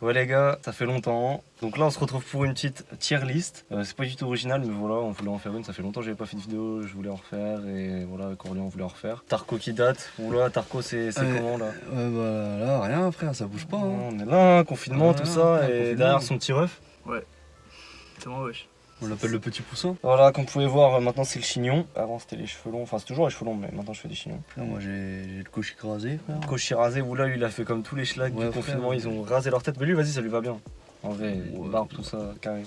Ouais les gars, ça fait longtemps. Donc là on se retrouve pour une petite tier list. C'est pas du tout original mais voilà, on voulait en faire une. Ça fait longtemps que j'avais pas fait de vidéo, je voulais en refaire. Et voilà, avec Aurélien on voulait en refaire. Tarko qui date. Oula, Tarko c'est comment là? Ouais bah là rien frère, ça bouge pas. Hein. On est là, confinement, tout ça. Frère, et confinement. Derrière son petit ref. Ouais. C'est moi wesh. On l'appelle le petit poussin. Voilà, comme vous pouvez voir, maintenant c'est le chignon. Avant c'était les cheveux longs, enfin c'est toujours les cheveux longs mais maintenant je fais des chignons. Frère, moi j'ai le cochic rasé frère. Koshi rasé, oula lui il a fait comme tous les schlags Ouais, du confinement, frère. ils ont rasé leur tête. Mais lui vas-y ça lui va bien. En vrai, Ouais. barbe, tout ça, carré.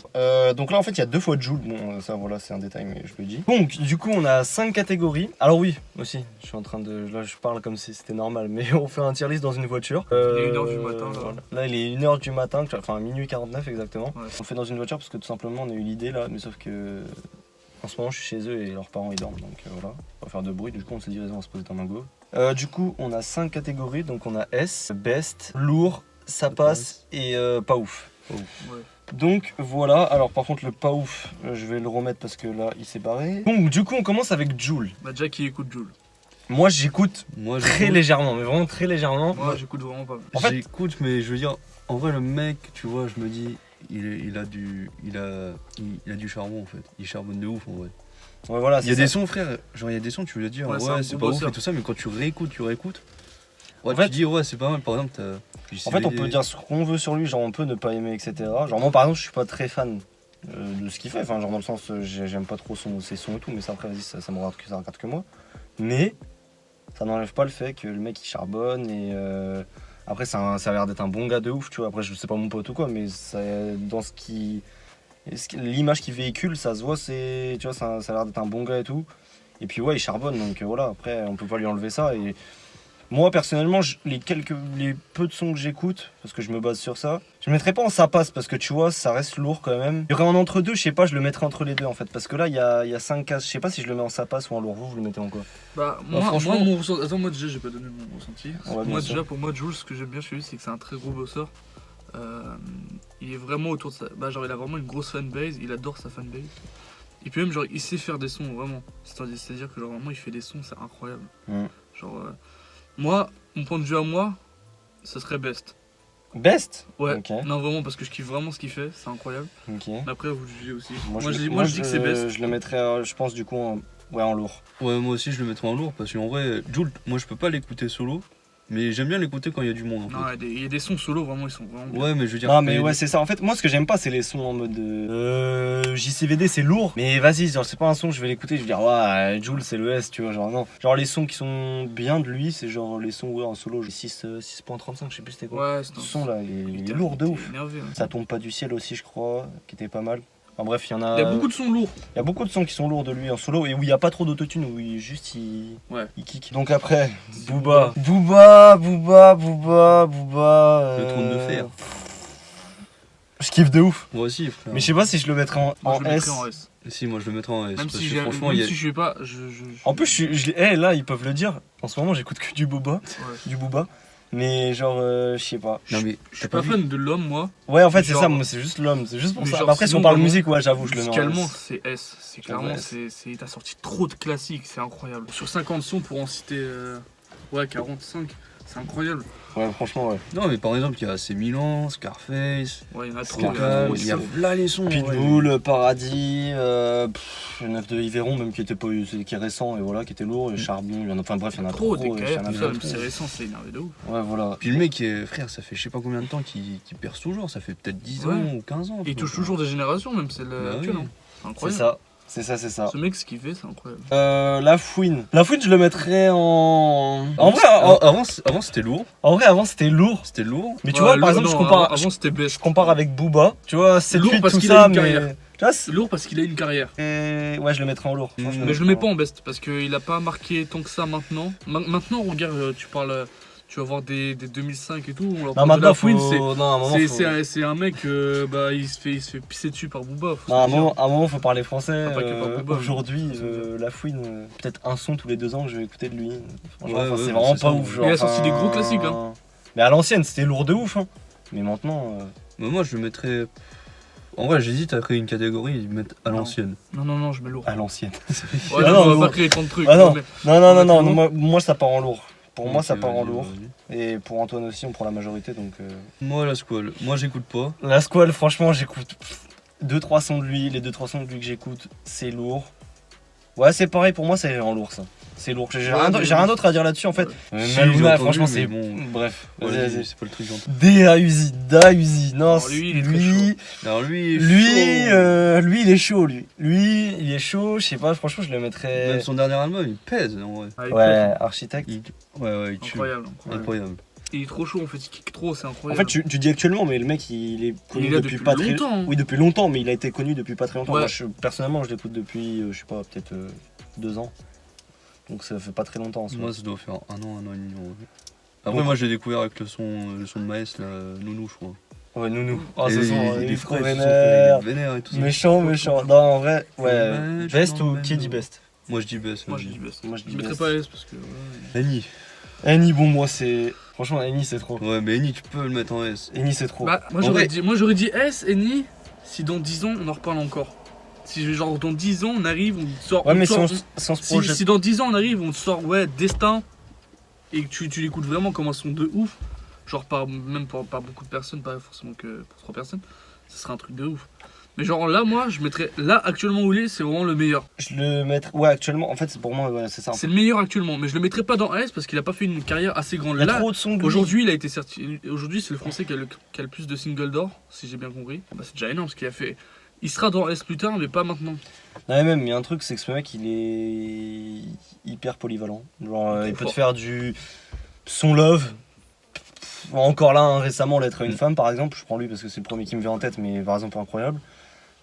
Donc là en fait il y a 2 fois de Joule, bon ça voilà c'est un détail mais je le dis. Donc du coup on a 5 catégories. Alors oui, aussi, je suis en train de... Là je parle comme si c'était normal, mais on fait un tier list dans une voiture. Il est 1h du matin là. Voilà. Là il est 1h du matin, enfin minuit 49 exactement. Ouais. On le fait dans une voiture parce que tout simplement on a eu l'idée là, mais sauf que... En ce moment je suis chez eux et leurs parents ils dorment, donc voilà, on va faire de bruit, du coup on s'est dit on va se poser dans un go. Du coup on a 5 catégories, donc on a S, Best, Lourd, Ça passe et Pas ouf. Ouais. Donc voilà, alors par contre le pas ouf, je vais le remettre parce que là il s'est barré. Donc du coup on commence avec Joule. Bah déjà qui écoute Joule. Moi j'écoute Moi très légèrement, mais vraiment très légèrement. Moi j'écoute vraiment pas. En fait- j'écoute mais je veux dire, en vrai le mec, tu vois, je me dis, il a du charbon en fait. Il charbonne de ouf en vrai. Ouais voilà, Il y a c'est des ça. sons frère, genre il y a des sons tu veux dire Ouais, ouais, c'est un c'est gros pas ouf bosseur. et tout ça, mais quand tu réécoutes, ouais, En fait- tu dis ouais c'est pas mal, par exemple En fait on peut dire ce qu'on veut sur lui, genre on peut ne pas aimer etc. Genre moi par exemple je suis pas très fan de ce qu'il fait, enfin genre dans le sens j'aime pas trop ses sons et tout, mais ça après vas-y ça me regarde que moi. Mais ça n'enlève pas le fait que le mec il charbonne et après ça a l'air d'être un bon gars de ouf, tu vois. Après je sais pas mon pote ou quoi, mais ça, dans l'image qu'il véhicule, ça se voit, c'est, tu vois, ça a l'air d'être un bon gars et tout. Et puis ouais, il charbonne, donc voilà, après on peut pas lui enlever ça. Et moi personnellement, les peu de sons que j'écoute, parce que je me base sur ça, je le mettrais pas en ça passe parce que tu vois, ça reste lourd quand même. Il y aurait un entre deux, je sais pas, je le mettrais entre les deux en fait, parce que là il y a 5 cases, je sais pas si je le mets en ça passe ou en lourd. Vous le mettez en quoi? Bah franchement- moi mon ressenti. Attends moi déjà j'ai pas donné mon ressenti. Ouais, bien Moi sûr. déjà pour moi Jules ce que j'aime bien chez lui c'est que c'est un très gros bosseur. Il est vraiment autour de ça. Bah genre il a vraiment une grosse fanbase, il adore sa fanbase. Et puis même genre il sait faire des sons vraiment. C'est-à-dire que genre vraiment il fait des sons, c'est incroyable. Mm. Genre moi, mon point de vue à moi, ce serait Best. Best? Ouais. Ok. Non vraiment parce que je kiffe vraiment ce qu'il fait, c'est incroyable. Ok. Mais après vous jugez aussi. Moi, je dis que c'est Best. Je le mettrais, je pense, du coup, en lourd. Ouais, moi aussi je le mettrais en lourd parce qu'en vrai, Joule, moi je peux pas l'écouter solo, mais j'aime bien l'écouter quand il y a du monde en fait. Non, il y a des sons solo vraiment ils sont vraiment bien. Ouais, mais je veux dire. Non, quand mais il y a ouais, des- c'est ça. En fait, moi, ce que j'aime pas, c'est les sons en mode. JCVD, c'est lourd. Mais vas-y, genre, c'est pas un son que je vais l'écouter. Je vais dire, ouais, Joule, c'est le S, tu vois. Genre, non. Genre, les sons qui sont bien de lui, c'est genre les sons, ouais, en solo. 6.35, je sais plus c'était quoi. Ouais, Ce son là, il est lourd de ouf. Énervé, hein. Ça tombe pas du ciel aussi, je crois, qui était pas mal. En bref, il y en a. Il y a beaucoup de sons lourds. Il y a beaucoup de sons qui sont lourds de lui en solo et où il n'y a pas trop d'autotune, où il Ouais. il kick. Donc après, C'est Booba. Le trône de fer. Je kiffe de ouf. Moi aussi, frère. Mais je sais pas si je le mettrais Moi, en je le S. mettrais en S. Si, moi je le mettrais en S. Même parce si, que franchement, même il y a. si je suis pas. En plus, là, ils peuvent le dire. En ce moment, j'écoute que du Booba. Ouais. Du Booba. Mais genre, je sais pas. Non, mais Je suis pas fan de l'homme, moi. Ouais, en fait, c'est Genre- ça, moi, c'est juste l'homme. C'est juste pour Mais ça. genre, Après, si on sinon, parle vraiment, musique, ouais, j'avoue, je le mets en Musicalement, S. c'est S. C'est Je le mets clairement, S. t'as sorti trop de classiques, c'est incroyable. Sur 50 sons, pour en citer. Ouais, 45, c'est incroyable. Ouais, franchement, ouais. non, mais par exemple, il y a C Milan, Scarface, Ouais, il y en a trop. Scandale, trop, il y a là les sons. Pitbull, Paradis, le 9 de Yveron, même qui était pas, qui est récent et voilà, qui était lourd, et Charbon, il y en a, enfin bref, il y en a trop. Des il y en a KF, tout ça, trop. même si c'est récent, c'est énervé de ouf. Ouais, voilà. Puis le mec, frère, ça fait je sais pas combien de temps qu'il perce toujours, ça fait peut-être 10 Ouais. ans ou 15 ans. Et il tu touche vois. toujours des générations, même celle Bah actuelle. oui. Hein. C'est C'est incroyable. ça. C'est ça. Ce mec, ce qu'il fait, c'est incroyable. La Fouine. La Fouine, je le mettrais en. En vrai, Avant c'était lourd. avant, c'était lourd. C'était lourd. Mais tu vois, par exemple, non, je compare. Avant, c'était Best. Je compare avec Booba. Tu vois, c'est Lourd lui parce tout qu'il a ça, une mais. carrière. Tu vois, c'est- Lourd parce qu'il a une carrière. Ouais, je le mettrais en lourd. Franchement, Mais je le mets pas en Best parce qu'il a pas marqué tant que ça maintenant. Maintenant, regarde, tu vas voir des 2005 et tout. On leur Non, parle de maintenant, la Fouine, c'est. Non, à un moment, faut... C'est un mec, bah, il se fait pisser dessus par Booba. faut Non, à se dire. un moment, faut parler français. Pas que par Booba, Aujourd'hui, mais- La Fouine, peut-être un son tous les 2 ans que je vais écouter de lui. Franchement, Ouais, enfin, ouais, c'est bah, vraiment c'est pas ça. ouf. Genre, Il a sorti des gros enfin, classiques, hein. Mais à l'ancienne, c'était lourd de ouf. Hein. Mais maintenant. Mais moi je le mettrais. En vrai, j'hésite à créer une catégorie, mettre à Non. l'ancienne. Non, je mets lourd. À l'ancienne. Ouais, Ah non, non, on va non. pas créer tant de trucs. Ah non. mais- Non, Ouais, moi ça part en lourd. Pour moi, ça Ok, part en vas-y, lourd. vas-y. Et pour Antoine aussi, on prend la majorité. Donc, Moi, la Squall, moi j'écoute pas. La Squall, franchement, j'écoute 2-3 sons de lui. Les 2-3 sons de lui que j'écoute, c'est lourd. Ouais, c'est pareil, pour moi, ça irait en lourd, ça. C'est lourd. J'ai Ouais, mais- rien d'autre à dire là-dessus, en fait. Si, Maluna, j'ai entendu, franchement, mais c'est. bon. Bref, Ouais, vas-y. c'est pas le truc gentil. Da-Uzi. Non, Alors, lui, il est très Alors lui, lui, il est chaud, lui. Lui, il est chaud, je sais pas, franchement, je le mettrais. même son dernier album, il pèse en vrai. Ah, il Ouais, architecte. Il tue. Incroyable. Incroyable. Il est trop chaud en fait, il kick trop, c'est En incroyable. fait, tu dis actuellement, mais le mec, il est connu Il est là depuis depuis pas très longtemps, hein. Oui, depuis longtemps, mais il a été connu depuis pas très longtemps. Ouais. Moi, personnellement, je l'écoute depuis, je sais pas, peut-être 2 ans. Donc ça fait pas très longtemps en soi. Moi, ça doit faire un an et demi. En vrai. Après, Donc- moi, j'ai découvert avec le son de Maes, là, Nounou, je crois. Ouais, Nounou. Oh, Et ce son, il il est est trop frais, vénère. il est vénère et tout ça. Méchant. Non, en vrai, ouais. Ouais, Best je ou m'en qui dit mets. best? Moi, je dis Best. Moi je dis best. Moi, je dis Je mettrais best. pas S parce que. Ouais. Annie. Annie, bon, moi, c'est. Franchement, Annie, c'est trop. Ouais, mais Annie, tu peux le mettre en S. Annie, c'est trop. Bah, moi En j'aurais vrai- dit S et ni si dans 10 ans on en reparle encore. Si genre dans 10 ans on arrive, on sort. Ouais, mais si sort- on se projette. si dans 10 ans on arrive, on sort ouais Destin et que tu l'écoutes vraiment comme un son de ouf, genre même par beaucoup de personnes, pas forcément que pour 3 personnes, ça serait un truc de ouf. Mais genre là, moi je mettrais là actuellement où il est, c'est vraiment le meilleur. Je le mettrais. Ouais, actuellement, en fait, c'est pour moi, ouais, c'est ça. C'est le meilleur actuellement, mais je le mettrais pas dans S parce qu'il a pas fait une carrière assez grande. Il y a Là, trop de sons de lui. aujourd'hui, il a été certifié. Aujourd'hui, c'est le français qui a le plus de singles d'or, si j'ai bien compris. Bah, c'est déjà énorme ce qu'il a fait. Il sera dans S plus tard, mais pas maintenant. Non, mais même, il y a un truc, c'est que ce mec, il est hyper polyvalent. Genre, il peut te fort. faire du son love. Encore là, hein, récemment, l'être une Mm. femme, par exemple. Je prends lui parce que c'est le premier qui me vient en tête, mais par exemple, incroyable.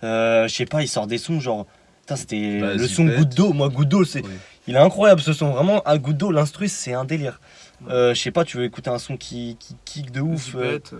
Je sais pas, il sort des sons, genre. Putain, c'était Bah, le son Zipette. Goutte d'eau. Moi, Goutte d'eau, c'est. Oui. Il est incroyable ce son. Vraiment, à Goutte d'eau, l'instru, c'est un délire. Je sais pas, tu veux écouter un son qui kick de ouf. Zipette,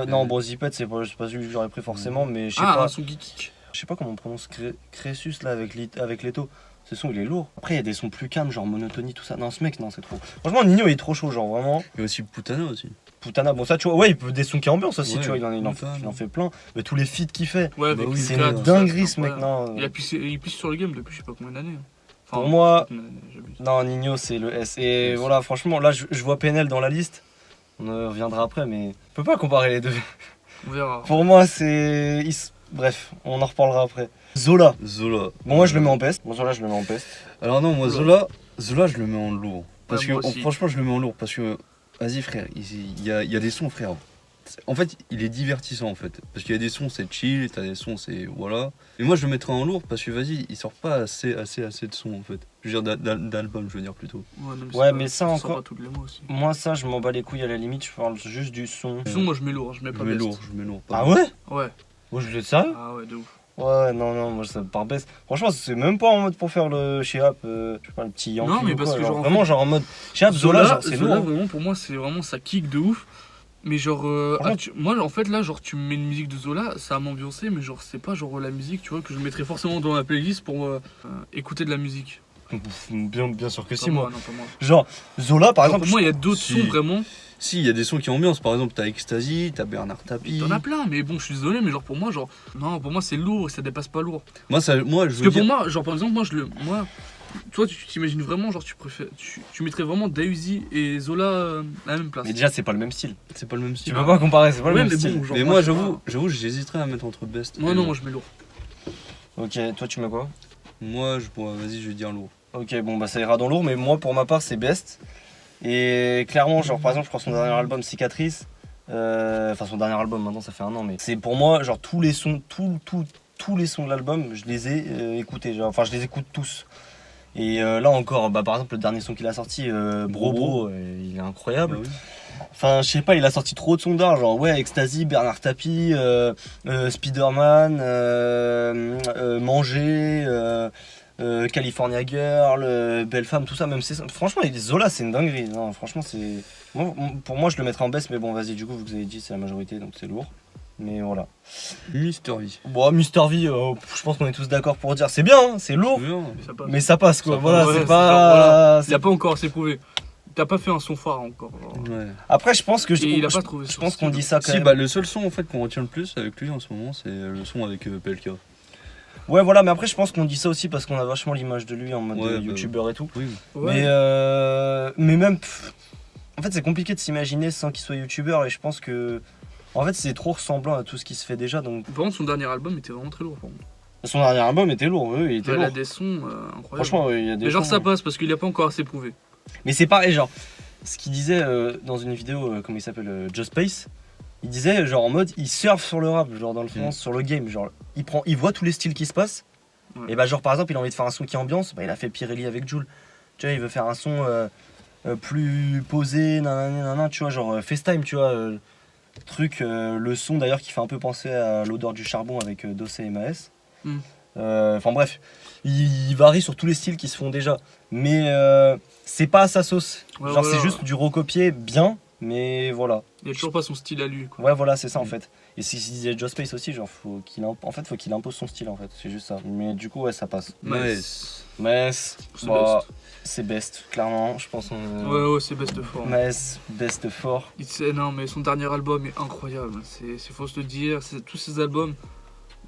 Non, bon, Zipette, c'est pas celui que j'aurais pris forcément, mais je sais Ah, pas. un son qui kick. Je sais pas comment on prononce Crésus là avec Leto. Ce son il est lourd. Après il y a des sons plus calmes, genre monotonie, tout ça. Non, ce mec, non, c'est trop. Franchement, Nino il est trop chaud, genre vraiment. Il y a aussi Putana aussi. Putana, bon ça tu vois, ouais, il peut des sons qui ambiance aussi, Ouais, tu vois, il en fait plein. Mais tous les feats qu'il fait, Ouais, Bah avec oui, c'est Lucas, une tout ça, dinguerie c'est ce mec, incroyable. non. Il pisse sur le game depuis je sais pas combien d'années. hein. Pour moi- combien d'années, j'abuse. Non, Nino c'est le S. Et Yes. voilà, franchement, là je vois PNL dans la liste. On reviendra après, mais on peut pas comparer les deux. On verra. Pour moi, c'est. Bref, on en reparlera après. Zola. Zola. Bon, moi je le mets en best. Bon, Zola, je le mets en best. Alors non, moi Oula. Zola, je le mets en lourd. Parce Ouais, que moi aussi. franchement, je le mets en lourd parce que vas-y frère, il y a des sons frère. En fait, il est divertissant en fait. Parce qu'il y a des sons c'est chill, t'as des sons c'est voilà. Et moi je le mettrais en lourd parce que vas-y, il sort pas assez de sons en fait. Je veux dire d'album, je veux dire plutôt. Ouais, mais ça sort encore- pas tous les mois aussi. Moi, ça, je m'en bats les couilles à la limite, je parle juste du son. Le son, moi je mets lourd, je mets Je pas mets best. lourd, je mets lourd. pas Ah lourd. ouais? Ouais, Moi, je l'ai sérieux? ah ouais, de ouf. Ouais, non, moi, ça me part best. Franchement, c'est même pas en mode pour faire le Sheap, je sais pas, le petit Yankee. Non, mais ou parce quoi, que genre, genre, en vraiment, fait, genre en mode. Sheap, Zola, genre, c'est Zola, lourd. vraiment, pour moi, c'est vraiment ça kick de ouf. Mais genre, Franchement, moi, en fait, là, genre, tu me mets une musique de Zola, ça va m'ambiancer, mais genre, c'est pas genre la musique, tu vois, que je mettrais forcément dans ma playlist pour écouter de la musique. Bien sûr que Pas si, moi. non, pas moi. Genre, Zola, par Genre, exemple. pour moi, il y a d'autres si. sons vraiment. Si, il y a des sons qui ambiancent, par exemple, t'as Ecstasy, t'as Bernard Tapie. T'en as plein, mais bon, je suis désolé, mais genre, pour moi, genre, non, pour moi, c'est lourd et ça dépasse pas lourd. Moi, je Parce veux que pour dire. moi, genre, par exemple, moi, toi, tu t'imagines vraiment, genre, tu mettrais vraiment Da-Uzi et Zola à la même place. Mais déjà, c'est pas le même style. C'est pas le même Tu style. peux pas comparer, c'est pas le Ouais, même mais style. bon, genre, Mais moi, je sais j'avoue, j'hésiterais à mettre entre Best. pas. Moi, et non, lourd. moi, je mets lourd. Ok, toi, tu mets quoi? Moi, vas-y, je vais dire lourd. Ok, bon, bah, ça ira dans lourd, mais moi, pour ma part, c'est best. Et clairement, genre, par exemple, je crois son dernier album, Cicatrice. Enfin, son dernier album, maintenant, ça fait 1 an, mais c'est pour moi, genre, tous les sons, tous les sons de l'album, je les ai écoutés. Genre, enfin, je les écoute tous. Et là encore, bah, par exemple, le dernier son qu'il a sorti, Bro, il est incroyable. Bah oui. Enfin, je sais pas, il a sorti trop de sons d'art, genre, ouais, Ecstasy, Bernard Tapie, Spider-Man, Manger, California Girl, Belle Femme, tout ça, même c'est. Franchement, Zola, c'est une dinguerie. Non, franchement, c'est. Pour moi, je le mettrais en baisse, mais bon, vas-y, du coup, vous avez dit, c'est la majorité, donc c'est lourd. Mais voilà. Mister V. Bon, Mr. V, je pense qu'on est tous d'accord pour dire, c'est bien, hein, c'est lourd, Bien. Mais ça passe. mais ça passe quoi. Ça Voilà, passe, c'est ouais, pas. genre, c'est- Il a pas encore assez prouvé. T'as pas fait un son phare encore. genre. Ouais. Après, je pense que Et il a pas trouvé je son pense qu'on style. dit ça quand Si, même. bah le seul son en fait qu'on retient le plus avec lui en ce moment, c'est le son avec PLK. Ouais, voilà, mais après, je pense qu'on dit ça aussi parce qu'on a vachement l'image de lui en mode Ouais, bah, youtubeur et tout. Oui. Ouais. Mais même. En fait, c'est compliqué de s'imaginer sans qu'il soit youtubeur et je pense que. En fait, c'est trop ressemblant à tout ce qui se fait déjà. Donc, Par contre, son dernier album était vraiment très lourd. Par contre. son dernier album était lourd, oui, il était Il lourd. a des sons incroyables. Franchement, il y a des. Mais genre, sons- ça passe parce qu'il a pas encore assez prouvé. Mais c'est pareil, genre, ce qu'il disait dans une vidéo, comment il s'appelle, Just Space, il disait, genre, en mode, il surfe sur le rap, genre, dans le sens, sur le game, genre, il voit tous les styles qui se passent, Ouais. et bah, genre, par exemple, il a envie de faire un son qui ambiance, bah, il a fait Pirelli avec Jul, tu vois, il veut faire un son plus posé, nanana, tu vois, genre, FaceTime, tu vois, truc, le son d'ailleurs qui fait un peu penser à l'odeur du charbon avec Dossé et Maes. Mm. Enfin bref, il varie sur tous les styles qui se font déjà, mais c'est pas à sa sauce. Ouais, Genre voilà. c'est juste du recopier bien, mais voilà. Il a toujours pas son style à lui. Quoi. Ouais voilà c'est ça en fait. Et si il disait Just Space aussi, genre faut qu'il impose son style en fait, c'est juste ça. Mais du coup ouais ça passe. Mais Metz, c'est bah, c'est best clairement, je pense. Ouais, c'est best fort. Metz, best fort. Non, mais son dernier album est incroyable. C'est faut se le dire. Tous ses albums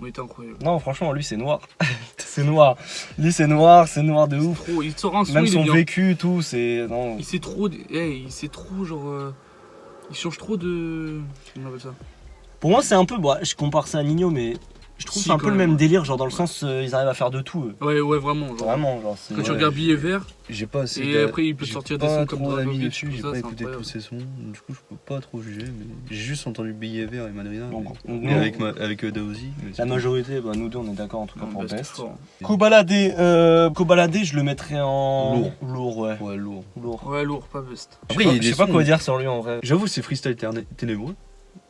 ont été incroyables. Non franchement lui c'est noir, c'est noir. Lui c'est noir de ouf. Trop, il sort un son, Même il est son bien. vécu tout c'est non. Il sait trop. Il sait trop, genre. Il change trop de. Comment on appelle ça? Pour moi, c'est un peu. Bon, je compare ça à Nino, mais je trouve Si, que c'est un quand peu le même. même délire, genre dans le sens, ils arrivent à faire de tout. Ouais, vraiment. Genre. Vraiment, genre. C'est... Quand tu Ouais, regardes Billet Vert, J'ai pas assez. et après il peut j'ai sortir des pas sons comme trop d'amis Dragovic, dessus, tout j'ai ça, pas c'est écouté tous incroyable. ses sons, du coup je peux pas trop juger, mais j'ai juste entendu Billet Vert et Madrina. Donc, mais nous, avec Daozi. mais c'est la tout. majorité, bah, nous deux, on est d'accord en tout cas Non, pour best best. fort. Kobalade, je le mettrais en. Lourd. Lourd, ouais. Ouais, lourd. Lourd. Ouais, lourd, pas best. Après, je il y a des sais pas sons- quoi dire sur lui en vrai. J'avoue, c'est freestyle ténébreux.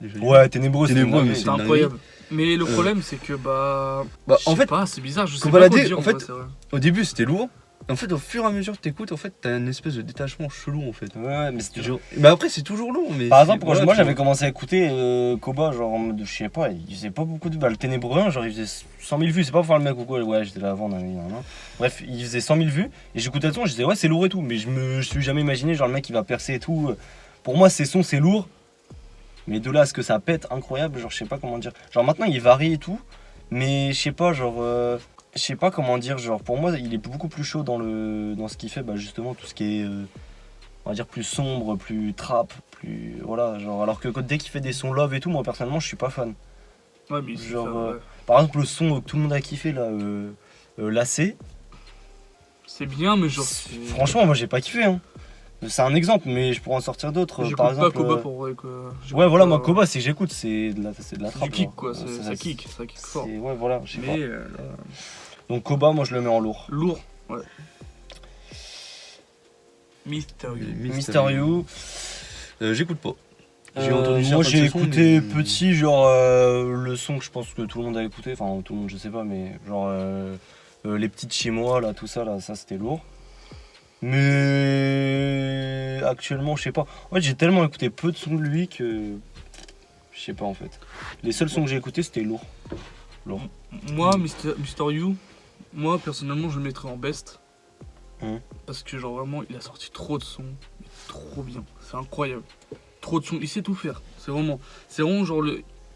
déjà. Ouais, ténébreux, c'est Ténébreux, une mais C'est c'est une incroyable. Mais le problème, c'est que bah. Bah, je en sais fait, pas, c'est bizarre, je sais Kobalade, pas quoi dire. en En fait, vrai, c'est vrai. au début c'était lourd. En fait, au fur et à mesure que t'écoutes, en fait, t'as une espèce de détachement chelou en fait. Ouais, mais c'est toujours. Mais après, c'est toujours lourd. Mais Par c'est- exemple, quand voilà, moi tu j'avais vois. commencé à écouter Koba, genre en mode, je sais pas, il faisait pas beaucoup de. Bah, le ténébreux 1, genre il faisait 100 000 vues, c'est pas pour faire le mec ou quoi, ouais, j'étais là avant, nanana. Bref, il faisait 100 000 vues, et j'écoutais le son, je disais ouais, c'est lourd et tout, mais je suis jamais imaginé, genre le mec il va percer et tout. Pour moi, ces sons, c'est lourd, mais de là à ce que ça pète, incroyable, genre je sais pas comment dire. Genre maintenant, il varie et tout, mais je sais pas, genre. Je sais pas comment dire, genre pour moi, il est beaucoup plus chaud dans ce qu'il fait, bah justement, tout ce qui est. On va dire plus sombre, plus trap, plus voilà, genre alors que dès qu'il fait des sons love et tout, moi personnellement je suis pas fan. Ouais, mais il sait Genre, faire, ouais. Par exemple le son que tout le monde a kiffé là, Lacé, C'est bien, mais genre. franchement moi j'ai pas kiffé hein. C'est un exemple, mais je pourrais en sortir d'autres. J'écoute Par pas exemple, Koba pour vrai que. ouais voilà, moi Koba c'est que j'écoute, c'est de la C'est trappe. du kick genre. quoi, C'est- ça kick fort. Ouais voilà, je sais pas. Mais Donc Koba moi je le mets en lourd. lourd, ouais. Mysterio. Mister You. J'écoute pas. J'ai entendu moi certains j'ai de ses sons, écouté mais- petit, genre le son que je pense que tout le monde a écouté, enfin tout le monde je sais pas, mais genre les petites chez moi là, tout ça là, ça c'était lourd. Mais actuellement je sais pas. En fait j'ai tellement écouté peu de sons de lui que je sais pas en fait. Les seuls sons que j'ai écoutés c'était lourd. Moi, Mister You, moi personnellement je le mettrais en best. Mhm. Parce que genre vraiment il a sorti trop de sons, mais trop bien, c'est incroyable. Trop de sons, il sait tout faire. C'est vraiment genre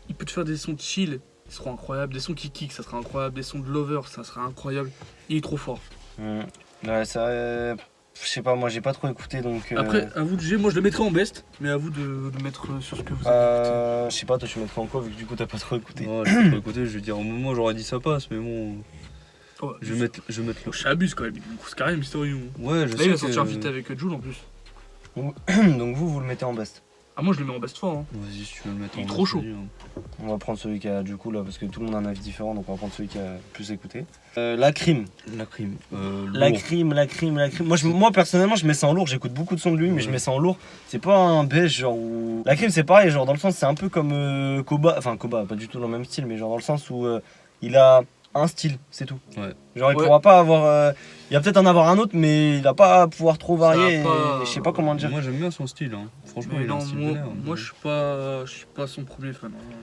il peut te faire des sons chill, ils seront incroyables, des sons qui kick, ça sera incroyable, des sons de lover, ça sera incroyable. Il est trop fort. Ouais ça je sais pas, moi j'ai pas trop écouté donc. Après, à vous de juger, moi je le mettrais en best, mais à vous de mettre sur ce que vous avez je sais pas, toi tu mettrais en quoi vu que du coup t'as pas trop écouté. Ouais, j'ai pas écouté, je vais dire au moment j'aurais dit ça passe, mais bon. écouté. Ouais, Je vais mettre le. j'abuse quand même, il est une grosse carrière Mister You. Ouais, je Là sais il a que- sorti un feat avec Jul en plus. Donc vous le mettez en best. Ah moi je le mets en best fort. Hein. Vas-y, si tu veux le mettre Il est en trop best, chaud. vas-y, hein. On va prendre celui qui a du coup là parce que tout le monde a un avis différent donc on va prendre celui qui a plus écouté. La crime. La crime. La Lourd. crime. Moi personnellement je mets ça en lourd, j'écoute beaucoup de sons de lui mais je Ouais. mets ça en lourd. C'est pas un beige genre où. La crime c'est pareil, genre dans le sens c'est un peu comme Koba, enfin Koba, pas du tout dans le même style, mais genre dans le sens où il a un style, c'est tout. Ouais. Genre il Ouais. pourra pas avoir. Il va peut-être en avoir un autre mais il va pas pouvoir trop varier. Ça va pas- et je sais pas comment dire. Moi j'aime bien son style, hein. Franchement, Mais il a un non, style moi, vénère. moi je suis pas son premier fan. Hein.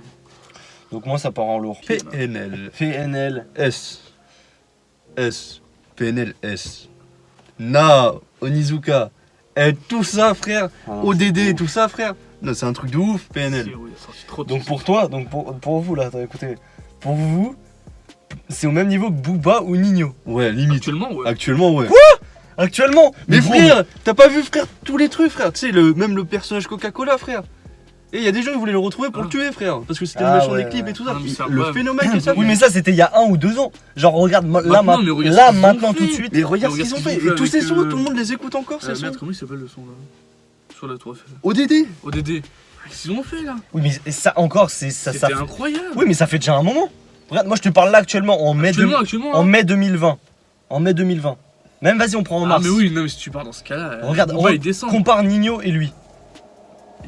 Donc moi ça part en lourd. PNL. PNL. S. S. PNL S. Na. Onizuka. Tout ça, frère. ODD, tout ça, frère. Non, c'est un truc de ouf, PNL. Si, oui, il a sorti trop de Donc sons. pour toi, donc pour vous là, attends, écoutez, pour vous, c'est au même niveau que Booba ou Nino. Ouais, limite. Actuellement, ouais. Actuellement, ouais. Actuellement. Mais gros, frère, t'as pas vu, frère, tous les trucs, frère. Tu sais, même le personnage Coca-Cola, frère. Et il y a des gens qui voulaient le retrouver pour le tuer, frère. Parce que c'était le Ah, méchant ouais, des clips ouais. et tout ça. Non, mais c'est Le incroyable. phénomène que ça Oui, fait. mais ça c'était il y a 1 ou 2 ans. Genre regarde là, Maintenant, mais regarde là ce qu'ils maintenant ont tout de fait. suite. Mais regarde Mais ce qu'ils ont regarde fait. ce qu'ils Et tous ont ces fait sons, avec, tout le monde les écoute encore, ces Merde, sons. comment il s'appelle le son là sur la tour Eiffel ODD. ODD. Qu'est-ce qu'ils ont fait là? Oui, mais ça encore, ça C'était fait... incroyable. Oui, mais ça fait déjà un moment. Regarde, moi je te parle là actuellement en mai, Actuellement, en hein. mai 2020. En mai 2020. Même vas-y, on prend en Ah, mars. mais oui, non, mais si tu pars dans ce cas-là, Regarde, Booba, il descend. compare Nino et lui.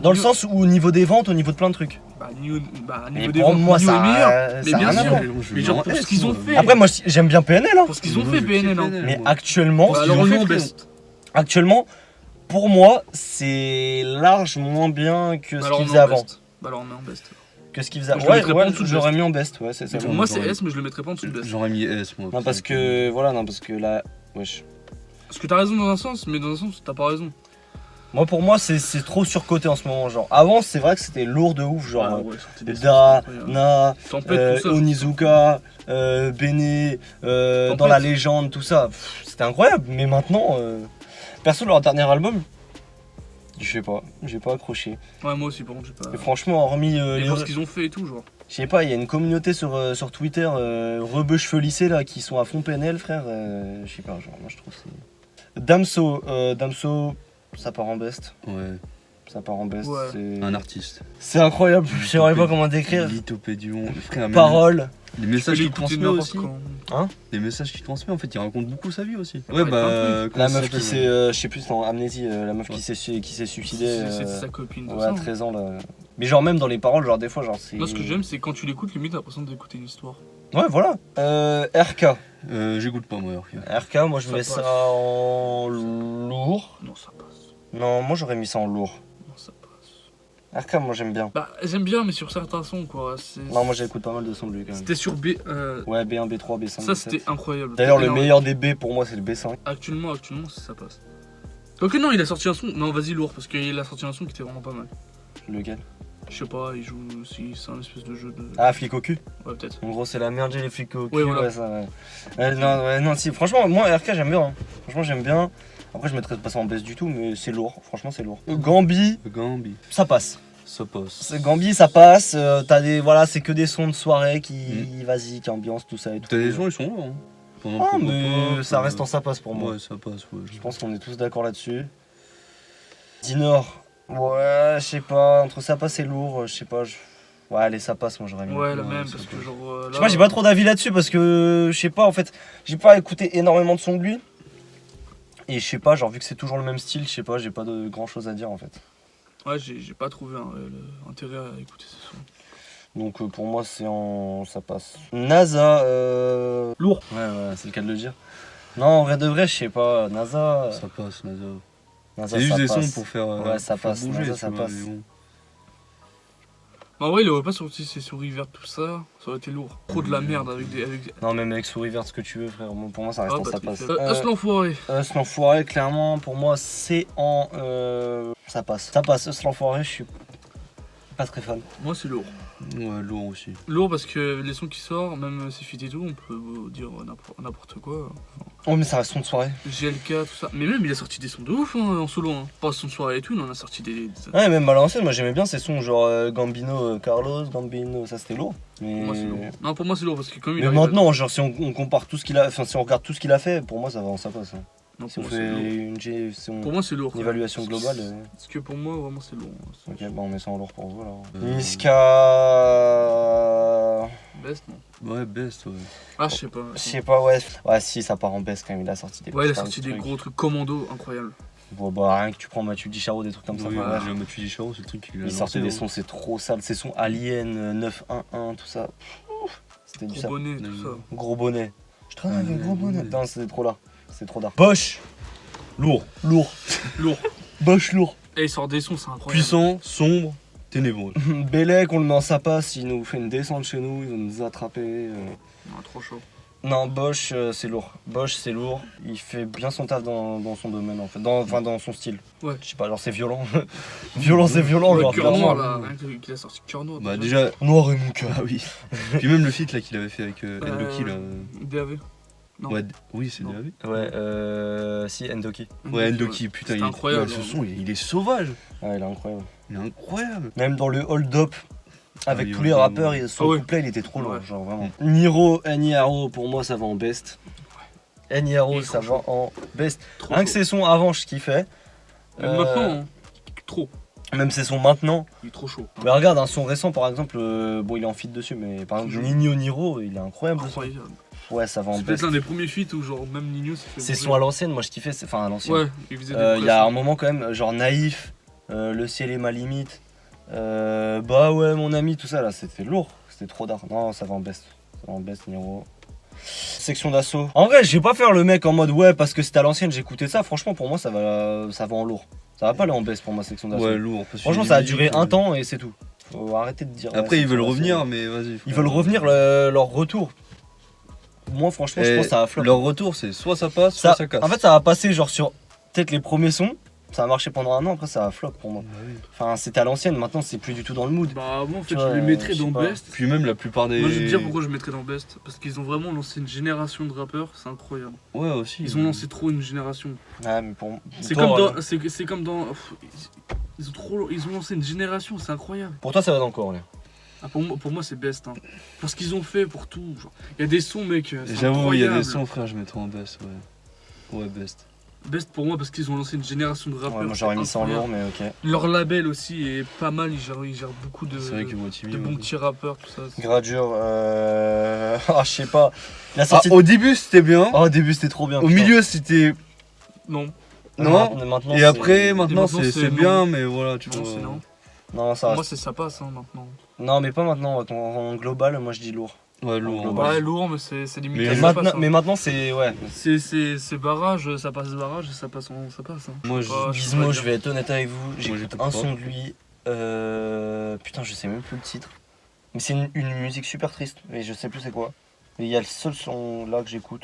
Dans le Nino- sens où au niveau des ventes, au niveau de plein de trucs. Niveau Et des pour ventes, moi, Nino ça, est meilleur. ça Mais a bien rien à sûr. voir. Mais genre pour ce qu'ils ont fait. Après, moi j'aime bien PNL, hein. Pour ce qu'ils ont fait, PNL. Hein. Mais actuellement, Bah, qu'ils alors ont le fait, nom frère. best. actuellement, pour moi, c'est large moins bien que Bah, ce alors qu'il on faisait met en avant. best. Bah alors on met en best. Que ce qu'il faisait Moi, je avant. le mettrais pas en dessous de j'aurais best. mis en best, ouais, c'est ça. Pour moi c'est S, mais je le mettrais pas en dessous de best. J'aurais mis S, moi. Non, parce que, voilà, non, parce que là, wesh. Parce que t'as raison dans un sens, mais dans un sens t'as pas raison. Moi, pour moi, c'est trop surcoté en ce moment, genre. Avant, c'est vrai que c'était lourd de ouf, genre. Ah ouais, sortez des sons, Da, c'est incroyable. Na, Tempête, tout ça. Onizuka, Bene, dans Tempête. la légende, tout ça. C'était incroyable, mais maintenant, perso, leur dernier album, je sais pas, j'ai pas accroché. Ouais, moi aussi, par contre, j'ai pas. Et franchement, hormis Et les. pour ce qu'ils ont fait et tout, genre. Je sais pas, il y a une communauté sur Twitter, rebeux cheveux lissés là, qui sont à fond PNL, frère. Je sais pas, genre, moi je trouve c'est. Damso, ça part en best. Ouais, Ça part en best. Ouais. C'est... un artiste. c'est incroyable, je sais pas comment décrire. Lithopédion. Frère, même Paroles. Les messages qu'il Écouter transmet n'importe aussi. quand. Les messages qu'il transmet, en fait, il raconte beaucoup sa vie aussi. Ouais, Ouais, bah. comment La ça meuf qui s'appelle, s'est, je sais plus, dans Amnésie, la meuf qui s'est suicidée. C'est sa copine, tout Ouais, ça. à 13 ans là. Mais genre, même dans les paroles, genre, des fois, genre, c'est. Moi, ce que j'aime, c'est quand tu l'écoutes, limite, t'as l'impression d'écouter une histoire. Ouais, voilà. RK. J'écoute pas, moi, RK. RK, moi, je Ça mets passe. ça en lourd. Non, ça passe. Non, moi, j'aurais mis ça en lourd. Non, ça passe. RK, moi, j'aime bien. Bah, j'aime bien, mais sur certains sons, quoi. Non, moi, j'écoute pas mal de sons de lui quand même. C'était sur B. Ouais, B1, B3, B5. Ça, B7. c'était incroyable. D'ailleurs, le Énorme. meilleur des B pour moi, c'est le B5. Actuellement, ça passe. Ok, non, il a sorti un son. Non, vas-y, lourd, parce qu'il a sorti un son qui était vraiment pas mal. Lequel? Je sais pas, il joue aussi. C'est un espèce de jeu de. Ah, flic au cul. Ouais, peut-être. En gros, c'est la merde, j'ai les flics au cul. Ouais, voilà. Ouais, ça, ouais. Non, si, franchement, moi, RK, j'aime bien. Hein. Franchement, j'aime bien. Après, je mettrais pas ça en baisse du tout, mais c'est lourd. Franchement, c'est lourd. Gambi, Gambi. ça passe. Ça passe. Gambi, ça passe. T'as des. Voilà, c'est que des sons de soirée qui. Vas-y, qui ambiance, tout ça et tout. T'as des gens, ils sont là. Hein. Pendant Ah, le mais repas, ça reste en ça passe pour moi. Ouais, ça passe, ouais. Je pense qu'on est tous d'accord là-dessus. Dinor, ouais, je sais pas, entre ça passe et lourd, je sais pas. Ouais, allez, ça passe, moi j'aurais mis. Ouais, la Ouais, même, ça parce que passe. genre. Je sais pas, j'ai pas trop d'avis là-dessus parce que je sais pas, en fait, j'ai pas écouté énormément de sons de lui. Et je sais pas, genre vu que c'est toujours le même style, je sais pas, j'ai pas de grand chose à dire en fait. Ouais, j'ai pas trouvé un réel intérêt à écouter ces sons. Donc pour moi, c'est en. Ça passe. NASA, Lourd. Ouais, c'est le cas de le dire. Non, en vrai de vrai, je sais pas, NASA. Ça passe, NASA. NASA C'est juste ça des passe. sons pour faire. Ouais, ça pour faire passe, bouger, NASA, tu ça vois, passe. mais bon. En vrai, il aurait pas sorti ses souris vertes, tout ça. Ça aurait été lourd. Trop de la merde avec des. Non, même avec souris verte, ce que tu veux, frère. Bon, pour moi, ça reste Ah, en bah, ça tu passe. fais. Us l'enfoiré. Us l'enfoiré, clairement, pour moi, c'est en. Ça passe. Ça passe, Us l'enfoiré, je suis pas très fan. Moi, c'est lourd. Ouais, lourd aussi. Lourd parce que les sons qui sortent, même ses feats et tout, on peut dire n'importe quoi. Oh, mais ça reste son de soirée. GLK, tout ça. Mais même, il a sorti des sons de ouf hein, en solo. Hein. Pas son de soirée et tout, il en a sorti des. Ouais, même à l'ancienne, moi j'aimais bien ces sons, genre Gambino, Carlos, Gambino, ça c'était lourd. Mais, Pour moi, c'est lourd. Non, pour moi, c'est lourd parce que comme il mais arrive à- maintenant, genre si on compare tout ce qu'il a, enfin si on regarde tout ce qu'il a fait, pour moi ça va, ça passe. Hein. Non, Si pour on moi, c'est lourd. fait une, Pour moi, c'est lourd. une évaluation globale. Parce que pour moi, vraiment, c'est lourd. Ok, bah on met ça en lourd pour vous alors. Niska. Best, non. Ouais, best, ouais. Ah, je sais pas. Je sais pas, ouais. Ouais, si, ça part en baisse quand même, il a sorti des Ouais, il a putains de sorti des trucs. gros trucs commando incroyables. Bon, bah rien que tu prends Mathieu Dicharo, des trucs comme ça. Oui, enfin, ouais, bref. j'ai Mathieu Dicharo, c'est le truc qu'il a Il sortait lancé, des hein. sons, c'est trop sale. Ces sons Alien, 911, tout ça. Ouf, c'était du Gros sale. bonnet, tout ça. Gros bonnet. Je travaille avec gros bonnet. Ouais. Putain, c'était trop là. C'était trop d'art. Bosch. Lourd. Lourd. Lourd. Bosch lourd. Et il sort des sons, c'est incroyable. Puissant, sombre, ténébreux. Bellec, on le met en sa passe. Il nous fait une descente chez nous. Il va nous attraper. Non, trop chaud. Non, Bosch, c'est lourd. Bosch, c'est lourd. Il fait bien son taf dans son domaine, en fait. Dans son style. Ouais. Je sais pas, genre, c'est violent. Violent, c'est violent, Le genre. cœur noir, clairement. là, rien qu'il a sorti cœur noir. Bah déjà, Noir et mon cœur. ah oui. Puis même le feat là qu'il avait fait avec Endoki là. DAV. Non. Ouais, oui, c'est Non. DAV. Ouais, si, Endoki. Ouais, Endoki, putain, C'était incroyable, ce hein. son, il est sauvage. Ouais, il est incroyable. Il est incroyable. Même dans le hold-up, avec Ah, tous il les est rappeurs, vraiment- son Ah ouais. couplet, il était trop lourd, Ouais. genre vraiment. Niro, N.I.R.O, pour moi, ça va en best. Il N.I.R.O, est ça trop va en best. Trop Rien que chaud. ses sons avant, je kiffais. Même maintenant, hein. Trop. Même ses sons maintenant. Il est trop chaud. Mais regarde, un son récent par exemple, bon il est en feat dessus, mais par exemple Trop Nino Niro, il est incroyable. le son. Incroyable. Ouais, ça va en C'est peut-être best. l'un des premiers feats où genre même Nino s'est fait. Ces bouger. sons à l'ancienne, moi je kiffais, enfin à l'ancienne. Ouais, il faisait des Il y a vrais un moment quand même, genre naïf, le ciel est ma limite, bah ouais mon ami, tout ça là, c'était lourd, c'était trop d'art. Non, ça va en best, ça va en best Niro. Section d'assaut. En vrai, je vais pas faire le mec en mode ouais parce que c'était à l'ancienne, j'écoutais ça. Franchement, pour moi, ça va en lourd. Ça va pas aller en best pour ma section d'assaut. Ouais, lourd. Parce que Franchement, les ça a musiques, duré un temps et c'est tout. Faut arrêter de dire. Après, ouais, ils veulent section d'assaut. revenir, mais vas-y. Ils frère. veulent revenir leur retour. Moi, franchement, je Et pense que ça va flop. Leur retour, c'est soit ça passe, soit ça casse. En fait, ça va passer genre sur peut-être les premiers sons. Ça a marché pendant un an, après ça va flop pour moi. Bah oui. Enfin, c'était à l'ancienne, maintenant c'est plus du tout dans le mood. Bah moi en fait Tu je vois, les mettrais je sais dans pas. Best. Puis même la plupart des. Moi je vais te dire pourquoi je mettrais dans Best. Parce qu'ils ont vraiment lancé une génération de rappeurs, c'est incroyable. Ouais, aussi. Ils ont lancé trop une génération. Ouais, mais pour C'est toi, comme voilà. dans. C'est comme dans. Ils ont lancé une génération, c'est incroyable. Pour toi, ça va dans quoi, Aurélien? Ah, pour moi c'est Best. Hein. Pour ce qu'ils ont fait, pour tout. Il y a des sons mec. C'est J'avoue, il y a incroyable. des sons, frère, je mettrais en best, ouais. Ouais, best. Best pour moi parce qu'ils ont lancé une génération de rappeurs. Ouais, moi j'aurais c'est mis ça en incroyable. lourd, mais ok. Leur label aussi est pas mal, ils gèrent beaucoup de C'est vrai que Watimi. bons petits rappeurs, tout ça. Gradure, ah, je sais pas. La sortie. Au début, c'était bien. Oh, au début c'était trop bien. Au putain. milieu, c'était. Non, Non. Maintenant, Et c'est- après, maintenant, maintenant, c'est c'est bien, mais voilà, tu non, vois. c'est non. Non, ça Moi reste- c'est ça passe hein, maintenant. Non, mais pas maintenant. En global, moi je dis lourd. Ouais, lourd. global. Ouais, lourd, mais c'est limite. Mais ça maintenant, passe, hein. mais maintenant, c'est. Ouais. C'est barrage, ça passe barrage, ça passe. Ça passe hein. Moi, Je sais pas, je sais Gizmo, pas je vais être honnête avec vous. Moi, J'écoute j'écoute un pas. son de lui. Putain, je sais même plus le titre. Mais c'est une musique super triste. Et je sais plus c'est quoi. Et il y a le seul son là que j'écoute.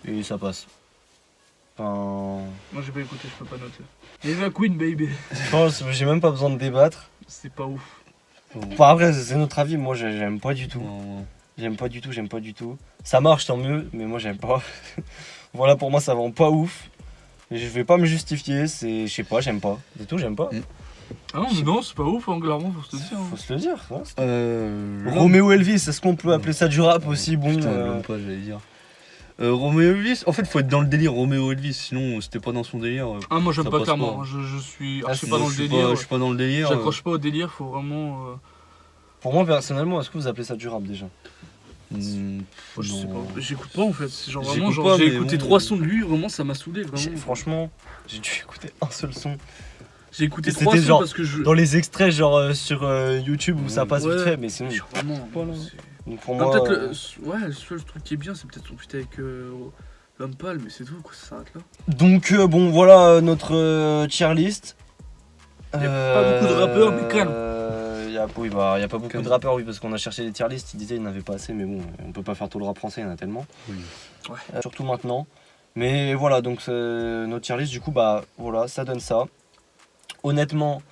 Et ça passe. Enfin. Moi j'ai pas écouté, je peux pas noter. Eva Queen, baby. Je pense, j'ai même pas besoin de débattre. C'est pas ouf. Enfin, après, c'est notre avis. Moi, j'aime pas du tout. Non, J'aime pas du tout. Ça marche, tant mieux. Mais moi, j'aime pas. Voilà, pour moi, ça vend pas ouf. Et je vais pas me justifier. C'est. Je sais pas, j'aime pas. C'est tout, j'aime pas. Ah non, mais non, c'est pas ouf, hein, clairement, faut se le dire. hein. Faut se le dire. Ouais, c'est- là- Roméo Elvis, est-ce qu'on peut appeler ça du rap aussi? Bon. Putain, même pas, j'allais dire. Roméo Elvis, en fait, faut être dans le délire Roméo Elvis, sinon, c'était pas dans son délire. Ah, moi j'aime Ça pas passe clairement. pas. Je suis. Ah, je suis c'est- pas dans le Je suis délire. je suis pas dans le délire. J'accroche pas au délire, faut vraiment. Pour moi, personnellement, est-ce que vous appelez ça du rap déjà? Je sais non. pas. J'écoute pas en fait. Genre J'écoute vraiment, genre pas, j'ai mais écouté bon. 3 sons de lui, vraiment ça m'a saoulé. Vraiment. Franchement, j'ai dû écouter un seul son. J'ai écouté C'était 3 sons genre parce que je. Dans les extraits, genre sur YouTube où ça passe Ouais. vite fait, mais sinon. Genre, vraiment. Pas là. c'est- Donc pour Ah, moi. peut-être le seul truc qui est bien, c'est peut-être son feat avec l'homme pâle, mais c'est tout, quoi, ça s'arrête là. Donc bon, voilà notre tier list. Y a pas beaucoup de rappeurs, mais calme. Il y a pas beaucoup Calme. de rappeurs, oui, parce qu'on a cherché les tier lists, ils disaient qu'ils n'avaient pas assez, mais bon, on peut pas faire tout le rap français, il y en a tellement. Oui. Surtout maintenant. Mais voilà, donc notre tier list, du coup, bah voilà, ça donne ça. Honnêtement,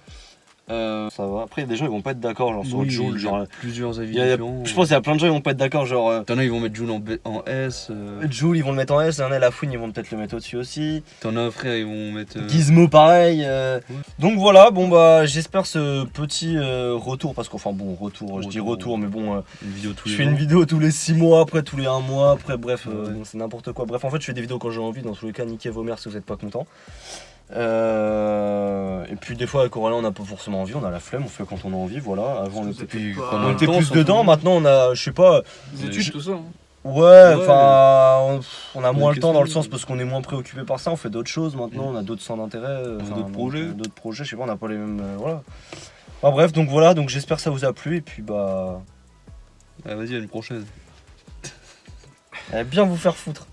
ça va. Après, il y a des gens, ils vont pas être d'accord, genre sur Oui, Jul, il y a genre. plusieurs avis il y a- différents. je pense qu'il y a plein de gens, ils vont pas être d'accord, genre. T'en as, ils vont mettre Jul en S. Jul, ils vont le mettre en S, il y en a la Fouine, ils vont peut-être le mettre au-dessus aussi. T'en as, frère, ils vont mettre. Gizmo pareil. Donc voilà, bon bah j'espère ce petit retour, parce qu'enfin bon retour, je dis retour, mais bon Une vidéo tous je les fais une jours. vidéo tous les 6 mois, après tous les 1 mois, après bref, Ouais. bon, c'est n'importe quoi. Bref en fait je fais des vidéos quand j'ai envie, dans tous les cas niquez vos mères si vous êtes pas content. Et puis des fois avec Aurélien on n'a pas forcément envie, on a la flemme, on fait quand on a envie, voilà. Avant on Vous était, êtes puis, pas- pendant on le était temps, plus ça dedans, fait- maintenant on a, je sais pas, Des études, tout ça. Hein. ouais, Ouais. enfin on a moins le qu'est-ce temps dans le que- sens parce qu'on est moins préoccupé par ça, on fait d'autres choses maintenant, on a d'autres centres d'intérêt, enfin, d'autres projets. d'autres projets, je sais pas, on n'a pas les mêmes, voilà. Enfin, bref, donc voilà, donc j'espère que ça vous a plu et puis bah, Ah, vas-y, à une prochaine. bien vous faire foutre.